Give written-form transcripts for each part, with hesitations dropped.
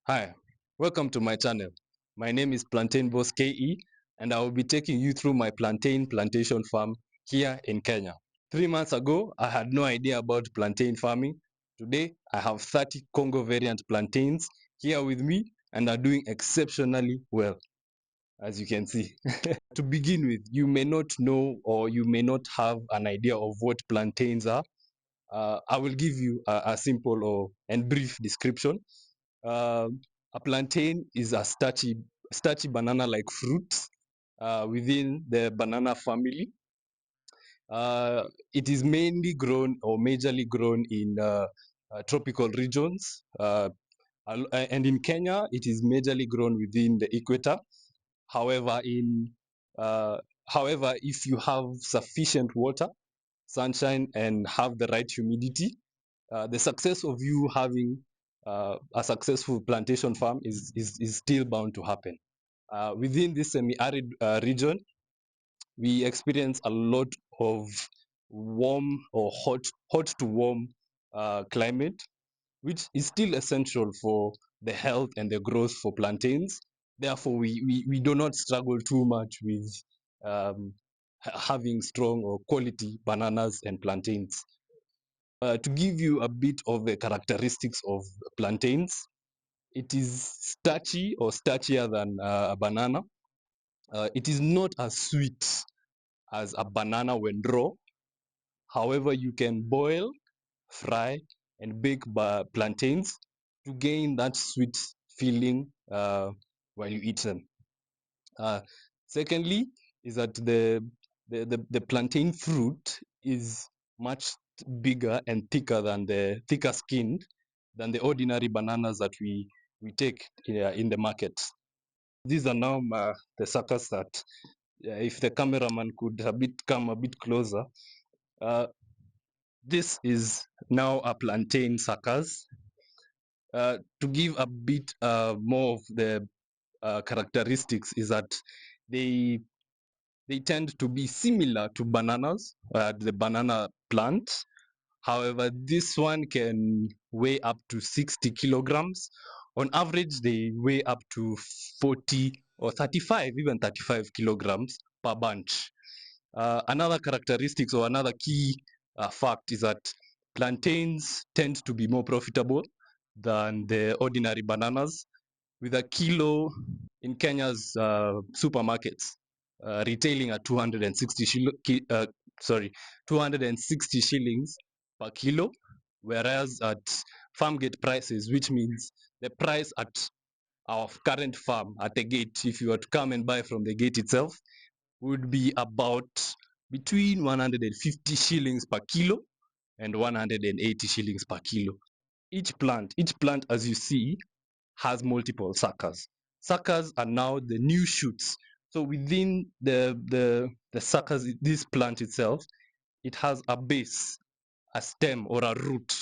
Hi, welcome to my channel. My name is Plantain Boss KE, and I will be taking you through my plantain plantation farm here in Kenya. 3 months ago, I had no idea about plantain farming. Today, I have 30 Congo variant plantains here with me and are doing exceptionally well, as you can see. To begin with, you may not know or you may not have an idea of what plantains are. I will give you a simple and brief description. Uh, a plantain is a starchy banana-like fruit within the banana family. It is mainly grown or majorly grown in tropical regions. And in Kenya, it is majorly grown within the equator. However, uh, if you have sufficient water, sunshine, and have the right humidity, the success of you having a successful plantation farm is still bound to happen. Within this semi-arid region, we experience a lot of warm or hot to warm climate, which is still essential for the health and the growth for plantains. Therefore, we do not struggle too much with um, having strong or quality bananas and plantains. To give you a bit of the characteristics of plantains, it is starchy or starchier than a banana. It is not as sweet as a banana when raw. However, you can boil, fry, and bake plantains to gain that sweet feeling while you eat them. Uh, Secondly, is that the plantain fruit is much bigger and thicker skinned than the ordinary bananas that we take in the market. These are now the suckers that, if the cameraman could come a bit closer, uh, this is now a plantain suckers. To give a bit more of the characteristics, is that they they tend to be similar to bananas, the banana plant. However, this one can weigh up to 60 kilograms. On average, they weigh up to 40 or 35, even 35 kilograms per bunch. Another characteristics or another key fact is that plantains tend to be more profitable than the ordinary bananas, with a kilo in Kenya's supermarkets retailing at 260 shillings per kilo, whereas at farm gate prices, which means the price at our current farm at the gate, if you were to come and buy from the gate itself, would be about between 150 shillings per kilo and 180 shillings per kilo. Each plant, as you see, has multiple suckers. Suckers are now the new shoots. So within the suckers, this plant itself, it has a base, a stem, or a root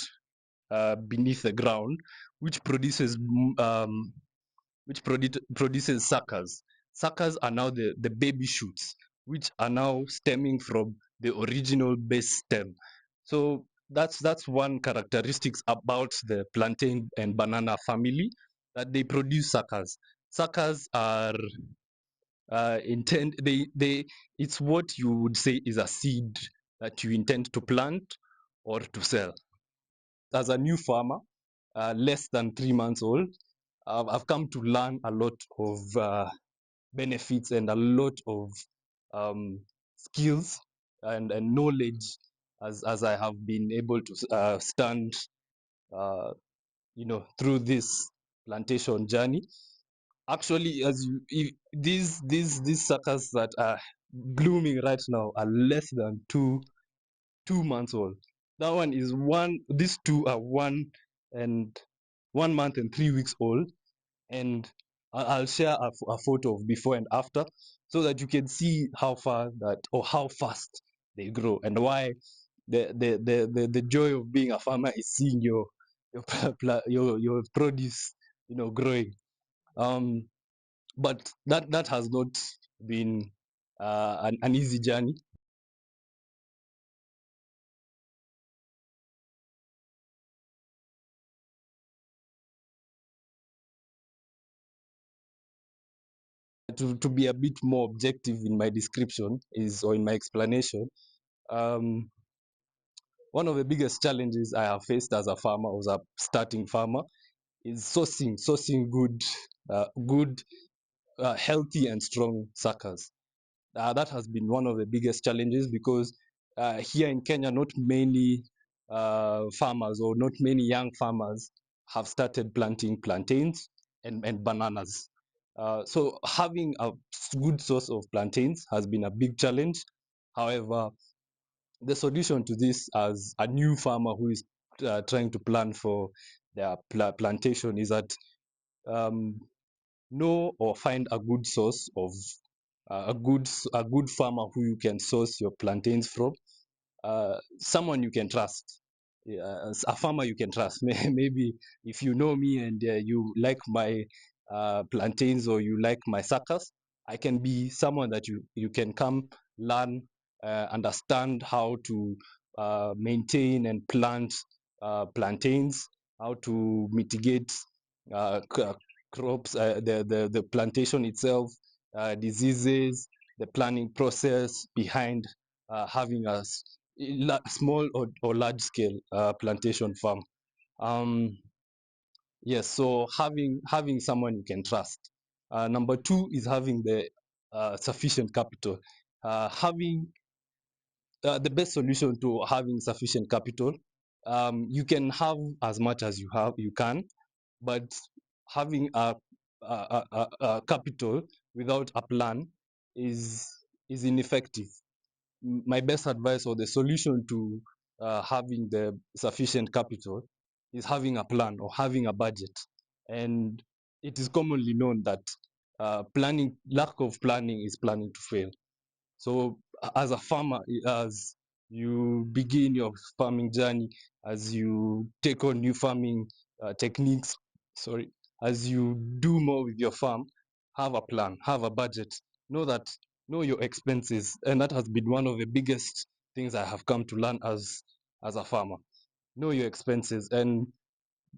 beneath the ground, which produces suckers. Suckers are now the baby shoots, which are now stemming from the original base stem. So that's one characteristics about the plantain and banana family, that they produce suckers. Suckers are intend they it's what you would say is a seed that you intend to plant or to sell. As a new farmer, less than 3 months old, I've come to learn a lot of benefits and a lot of um, skills and knowledge as I have been able to stand, uh, through this plantation journey. Actually, as you these suckers that are blooming right now are less than 2 months old. That one is one. These two are and 1 month and 3 weeks old, and I'll share a photo of before and after, so that you can see how far that or how fast they grow, and why the joy of being a farmer is seeing your your produce growing. um but that has not been an easy journey. to be a bit more objective in my description is, or in my explanation, um, one of the biggest challenges I have faced as a farmer, as a starting farmer, is sourcing good, healthy and strong suckers. That has been one of the biggest challenges because here in Kenya, not many farmers or not many young farmers have started planting plantains and bananas. So having a good source of plantains has been a big challenge. However, the solution to this, as a new farmer who is trying to plan for their plantation, is that um, know or find a good source of a good farmer who you can source your plantains from, someone you can trust, a farmer you can trust. Maybe if you know me and you like my plantains, or you like my suckers, I can be someone that you can come learn, understand how to maintain and plant plantains, how to mitigate uh, crops, the plantation itself, diseases, the planning process behind having a small or large scale plantation farm. Um, yes, so having someone you can trust. Number two is having the sufficient capital. Having the best solution to having sufficient capital, you can have as much as you can, but having a capital without a plan is ineffective. My best advice, or the solution to having the sufficient capital, is having a plan or having a budget. And it is commonly known that lack of planning is planning to fail. So as a farmer, as you begin your farming journey, as you take on new farming techniques, sorry, as you do more with your farm, have a plan, have a budget, know that, know your expenses. And that has been one of the biggest things I have come to learn as a farmer. Know your expenses. And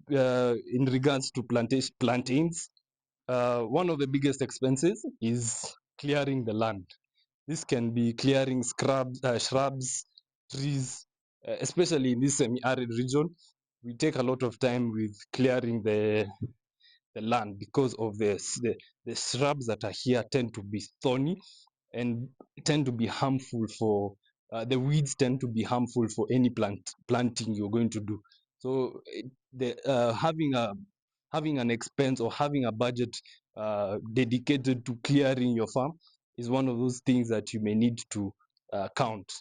in regards to plantains, one of the biggest expenses is clearing the land. This can be clearing shrubs, trees, especially in this semi-arid region. We take a lot of time with clearing the land because of the shrubs that are here tend to be thorny and tend to be harmful for the weeds tend to be harmful for any planting you're going to do. So having an expense or having a budget dedicated to clearing your farm is one of those things that you may need to count.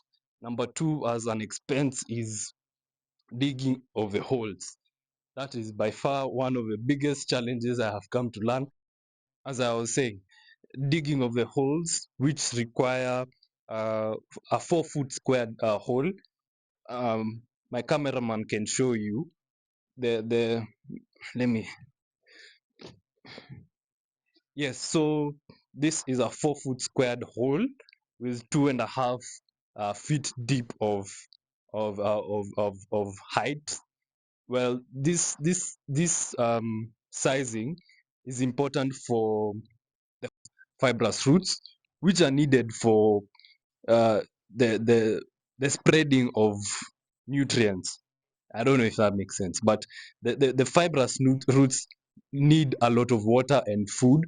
Number two, as an expense, is digging of the holes. That is by far one of the biggest challenges I have come to learn. As I was saying, digging of the holes, which require uh, a 4 foot squared hole. My cameraman can show you the let me yes. So this is a 4 foot squared hole with 2.5 feet deep of height. Well, this sizing is important for fibrous roots, which are needed for uh, the the the spreading of nutrients. I don't know if that makes sense, but the fibrous roots need a lot of water and food.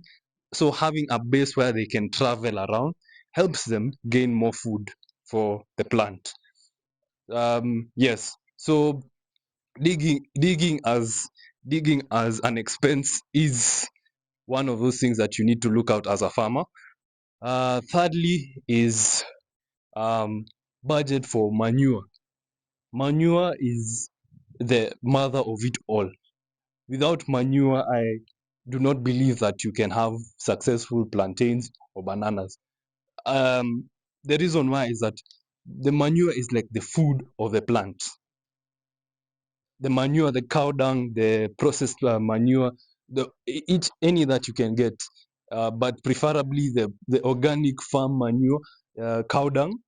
So having a base where they can travel around helps them gain more food for the plant. Yes. So digging as an expense is one of those things that you need to look out as a farmer. Thirdly is budget for manure. Manure is the mother of it all. Without manure, I do not believe that you can have successful plantains or bananas. The reason why is that the manure is like the food of the plant. The manure, the cow dung, the processed manure, each any that you can get, but preferably the organic farm manure, cow dung,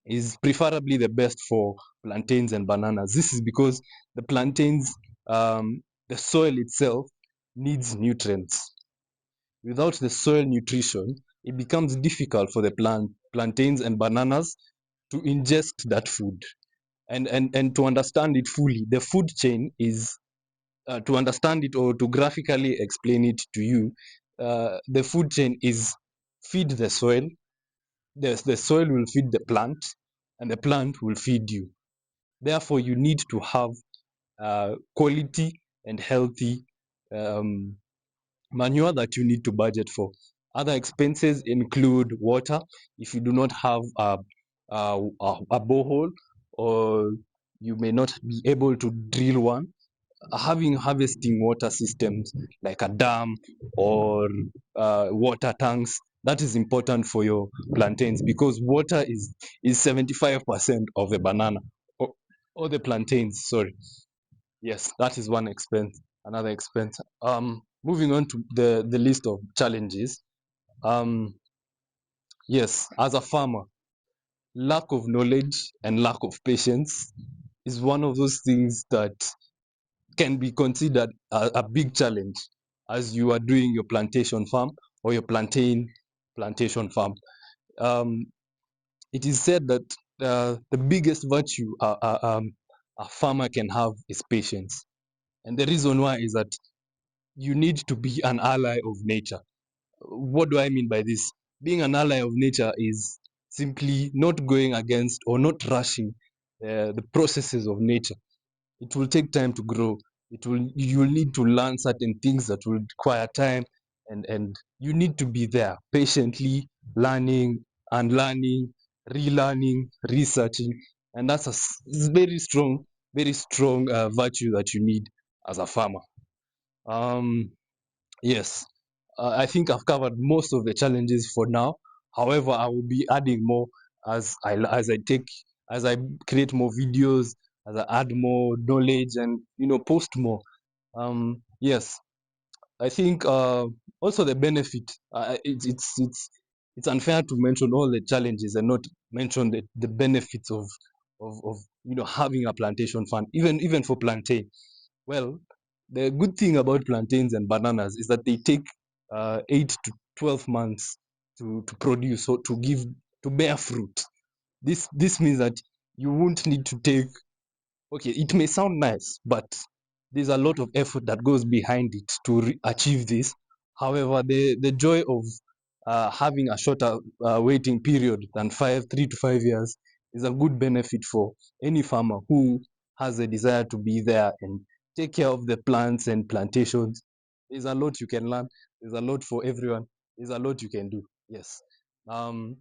is preferably the best for plantains and bananas. This is because the plantains, the soil itself needs nutrients. Without the soil nutrition, it becomes difficult for the plantains and bananas to ingest that food. And to understand it fully, the food chain is to understand it or to graphically explain it to you, the food chain is feed the soil, the soil will feed the plant, and the plant will feed you. Therefore, you need to have quality and healthy um, manure that you need to budget for. Other expenses include water. If you do not have a borehole, or you may not be able to drill one, having harvesting water systems like a dam or water tanks, that is important for your plantains, because water is 75% of the banana, or the plantains, sorry. Yes, that is one expense. Another expense. Moving on to the list of challenges. Um, yes, as a farmer, lack of knowledge and lack of patience is one of those things that can be considered a big challenge as you are doing your plantation farm or your plantation farm. Um, it is said that the biggest virtue a farmer can have is patience. And the reason why is that you need to be an ally of nature. What do I mean by this? Being an ally of nature is simply not going against or not rushing the processes of nature. It will take time to grow. You'll need to learn certain things that will require time, and you need to be there patiently learning, unlearning, relearning, researching. And that's very strong virtue that you need as a farmer. um Yes, I think I've covered most of the challenges for now. However, I will be adding more as I create more videos, as I add more knowledge, and post more. Yes, I think also the benefit. It's unfair to mention all the challenges and not mention the benefits of having a plantation farm, even for plantain. Well, the good thing about plantains and bananas is that they take 8 to 12 months to produce, or to bear fruit. This means that you won't need to take. Okay, it may sound nice, but there's a lot of effort that goes behind it to achieve this. However, the joy of having a shorter waiting period than 3 to 5 years is a good benefit for any farmer who has a desire to be there and take care of the plants and plantations. There's a lot you can learn. There's a lot for everyone. There's a lot you can do. Yes. Um,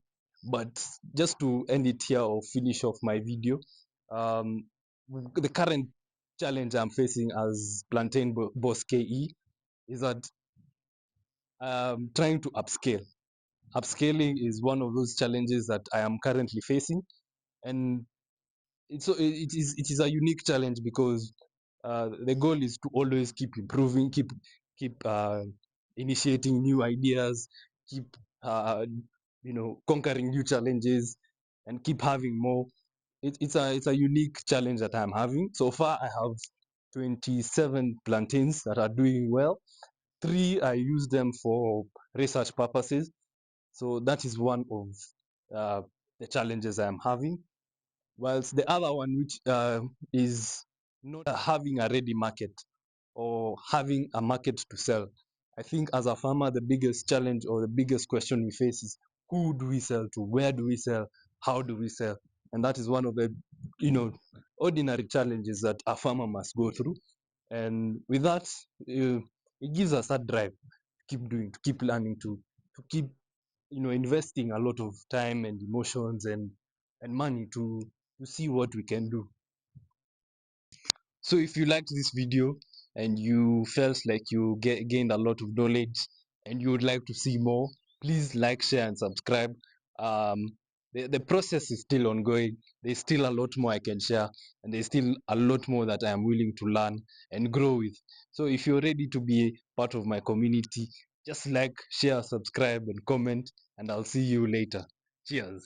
but just to end it here or finish off my video, um, the current challenge I'm facing as Plantain Boss KE is that trying to upscale. Upscaling is one of those challenges that I am currently facing, and it is a unique challenge because the goal is to always keep improving, keep initiating new ideas, keep uh, conquering new challenges, and keep having more. It's a unique challenge that I'm having. So far, I have 27 plantains that are doing well. Three, I use them for research purposes. So that is one of the challenges I am having. Whilst the other one, which is not having a ready market or having a market to sell. I think as a farmer, the biggest challenge or the biggest question we face is, who do we sell to? Where do we sell? How do we sell? And that is one of the you know ordinary challenges that a farmer must go through. And with that, it gives us that drive to keep doing, to keep learning, to keep investing a lot of time and emotions and money to see what we can do. So if you liked this video and you felt like you gained a lot of knowledge and you would like to see more, please like, share, and subscribe. The process is still ongoing. There's still a lot more I can share, and there's still a lot more that I am willing to learn and grow with. So if you're ready to be part of my community, just like, share, subscribe, and comment, and I'll see you later. Cheers.